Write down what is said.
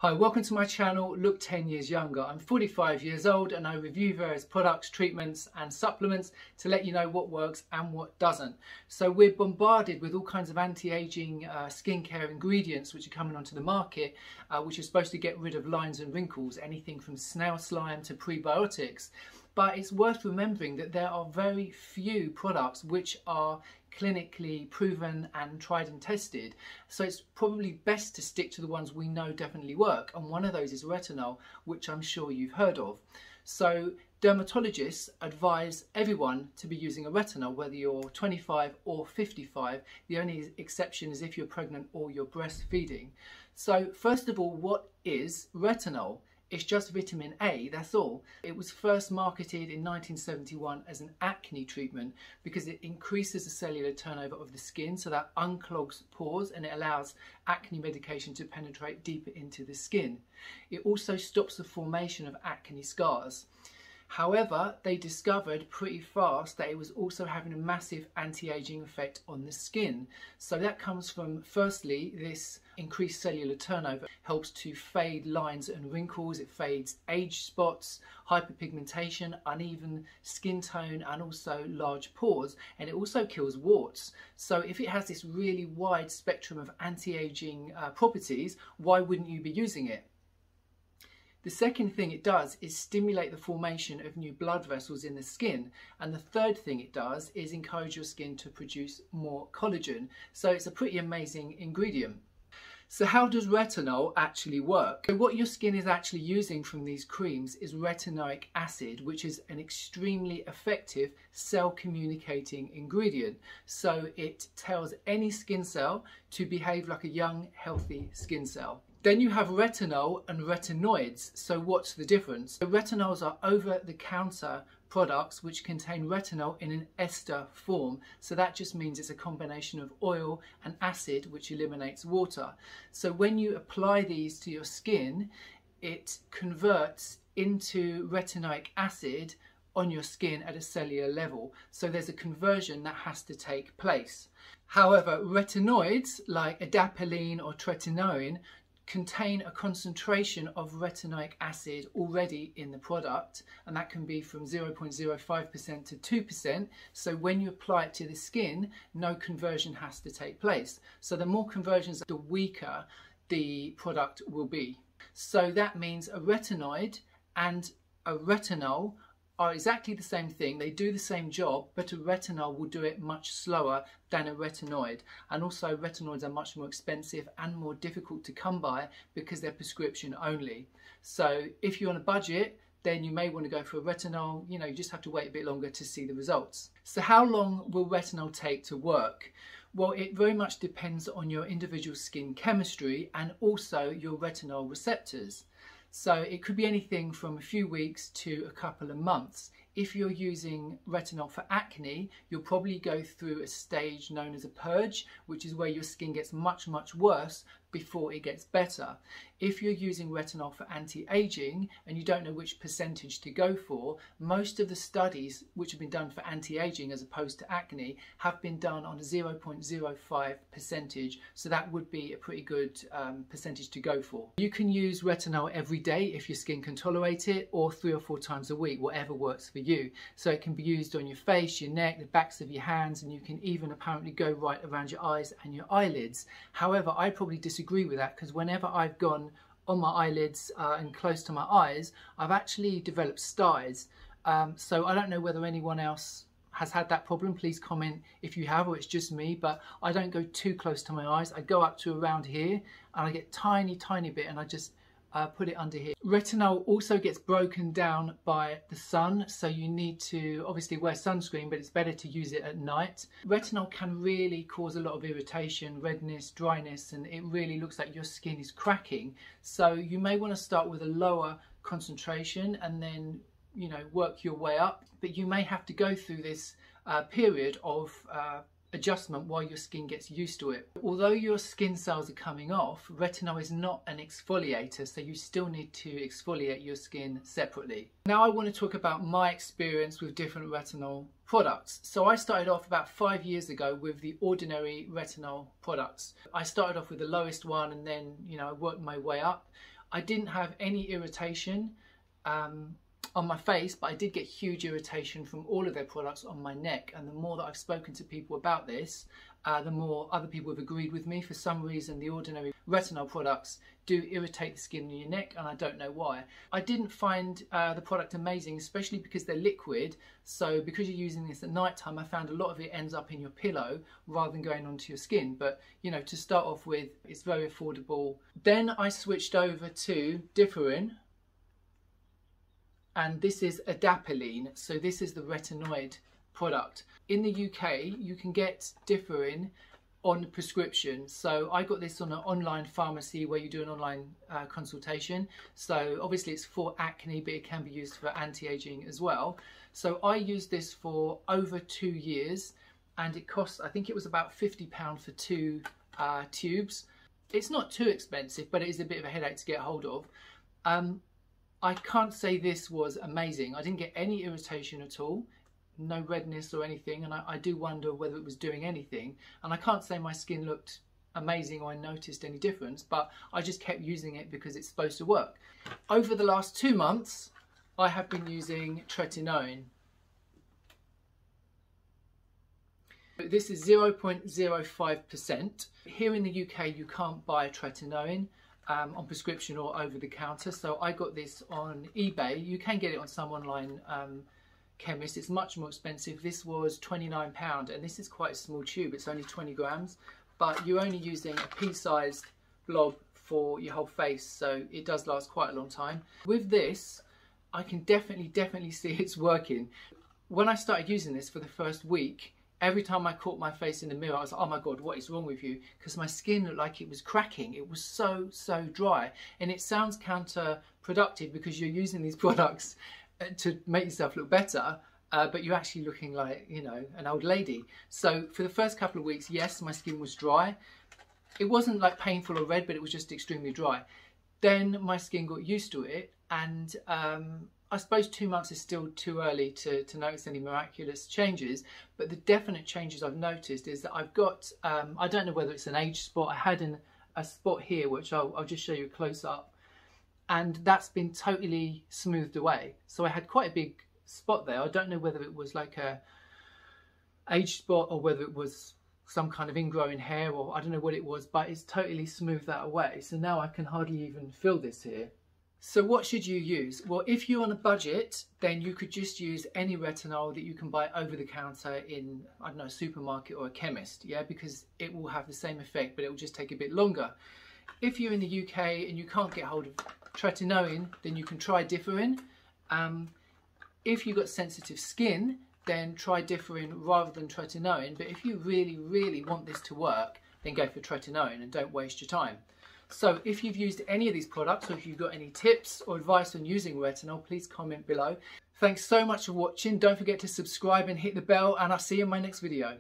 Hi, welcome to my channel, Look 10 Years Younger. I'm 45 years old and I review various products, treatments and supplements to let you know what works and what doesn't. So we're bombarded with all kinds of anti-aging skincare ingredients which are coming onto the market, which are supposed to get rid of lines and wrinkles, anything from snail slime to prebiotics. But it's worth remembering that there are very few products which are clinically proven and tried and tested. So it's probably best to stick to the ones we know definitely work. And one of those is retinol, which I'm sure you've heard of. So dermatologists advise everyone to be using a retinol, whether you're 25 or 55. The only exception is if you're pregnant or you're breastfeeding. So first of all, what is retinol? It's just vitamin A, that's all. It was first marketed in 1971 as an acne treatment because it increases the cellular turnover of the skin, so that unclogs pores and it allows acne medication to penetrate deeper into the skin. It also stops the formation of acne scars. However, they discovered pretty fast that it was also having a massive anti-aging effect on the skin. So that comes from, firstly, this increased cellular turnover helps to fade lines and wrinkles, it fades age spots, hyperpigmentation, uneven skin tone and also large pores, and it also kills warts. So if it has this really wide spectrum of anti-aging properties, why wouldn't you be using it? The second thing it does is stimulate the formation of new blood vessels in the skin. And the third thing it does is encourage your skin to produce more collagen. So it's a pretty amazing ingredient. So how does retinol actually work? So what your skin is actually using from these creams is retinoic acid, which is an extremely effective cell communicating ingredient. So it tells any skin cell to behave like a young, healthy skin cell. Then you have retinol and retinoids. So what's the difference? So retinols are over-the-counter products which contain retinol in an ester form. So that just means it's a combination of oil and acid which eliminates water. So when you apply these to your skin, it converts into retinoic acid on your skin at a cellular level. So there's a conversion that has to take place. However, retinoids like adapalene or tretinoin contain a concentration of retinoic acid already in the product, and that can be from 0.05% to 2%. So when you apply it to the skin, no conversion has to take place. So the more conversions, the weaker the product will be. So that means a retinoid and a retinol are exactly the same thing. They do the same job, but a retinol will do it much slower than a retinoid. And also retinoids are much more expensive and more difficult to come by because they're prescription only. So if you're on a budget, then you may want to go for a retinol. You just have to wait a bit longer to see the results. So how long will retinol take to work? Well, it very much depends on your individual skin chemistry and also your retinol receptors. So it could be anything from a few weeks to a couple of months. If you're using retinol for acne, you'll probably go through a stage known as a purge, which is where your skin gets much, much worse before it gets better. If you're using retinol for anti-aging and you don't know which percentage to go for, most of the studies which have been done for anti-aging as opposed to acne have been done on a 0.05 percentage. So that would be a pretty good percentage to go for. You can use retinol every day if your skin can tolerate it, or 3 or 4 times a week, whatever works for you. So it can be used on your face, your neck, the backs of your hands, and you can even apparently go right around your eyes and your eyelids. However, I probably disagree with that because whenever I've gone on my eyelids and close to my eyes, I've actually developed stars. So I don't know whether anyone else has had that problem. Please comment if you have, or it's just me, but I don't go too close to my eyes. I go up to around here and I get tiny bit and I just put it under here. Retinol also gets broken down by the sun, so you need to obviously wear sunscreen, but it's better to use it at night. Retinol can really cause a lot of irritation, redness, dryness, and it really looks like your skin is cracking. So you may want to start with a lower concentration and then work your way up, but you may have to go through this period of adjustment while your skin gets used to it. Although your skin cells are coming off, retinol is not an exfoliator, so you still need to exfoliate your skin separately. Now I want to talk about my experience with different retinol products. So I started off about 5 years ago with the ordinary retinol products. I started off with the lowest one and then I worked my way up. I didn't have any irritation on my face, but I did get huge irritation from all of their products on my neck. And the more that I've spoken to people about this, the more other people have agreed with me. For some reason, the ordinary retinol products do irritate the skin on your neck, and I don't know why. I didn't find the product amazing, especially because they're liquid. So because you're using this at night time, I found a lot of it ends up in your pillow rather than going onto your skin. But you know, to start off with, it's very affordable. Then I switched over to Differin. And this is adapalene, so this is the retinoid product. In the UK, you can get Differin on prescription. So I got this on an online pharmacy where you do an online consultation. So obviously it's for acne, but it can be used for anti-aging as well. So I used this for over 2 years, and it cost, I think it was about £50 for 2 tubes. It's not too expensive, but it is a bit of a headache to get hold of. I can't say this was amazing. I didn't get any irritation at all, no redness or anything, and I do wonder whether it was doing anything. And I can't say my skin looked amazing or I noticed any difference, but I just kept using it because it's supposed to work. Over the last 2 months, I have been using Tretinoin. This is 0.05%. Here in the UK, you can't buy Tretinoin on prescription or over the counter, so I got this on eBay. You can get it on some online chemists. It's much more expensive. This was £29, and this is quite a small tube. It's only 20 grams, but you're only using a pea-sized blob for your whole face, so it does last quite a long time. With this, I can definitely see it's working. When I started using this for the first week, every time I caught my face in the mirror, I was like, oh my God, what is wrong with you? Because my skin looked like it was cracking. It was so dry. And it sounds counterproductive because you're using these products to make yourself look better, but you're actually looking like, you know, an old lady. So for the first couple of weeks, yes, my skin was dry. It wasn't like painful or red, but it was just extremely dry. Then my skin got used to it, and I suppose 2 months is still too early to notice any miraculous changes, but the definite changes I've noticed is that I've got, I don't know whether it's an age spot. I had a spot here, which I'll just show you a close up, and that's been totally smoothed away. So I had quite a big spot there. I don't know whether it was like a age spot or whether it was some kind of ingrowing hair, or I don't know what it was, but it's totally smoothed that away. So now I can hardly even feel this here. So what should you use? Well, if you're on a budget, then you could just use any retinol that you can buy over the counter in, I don't know, a supermarket or a chemist, yeah, because it will have the same effect, but it will just take a bit longer. If you're in the UK and you can't get hold of Tretinoin, then you can try Differin. If you've got sensitive skin, then try Differin rather than Tretinoin. But if you really want this to work, then go for Tretinoin and don't waste your time. So if you've used any of these products, or if you've got any tips or advice on using retinol, please comment below. Thanks so much for watching. Don't forget to subscribe and hit the bell, and I'll see you in my next video.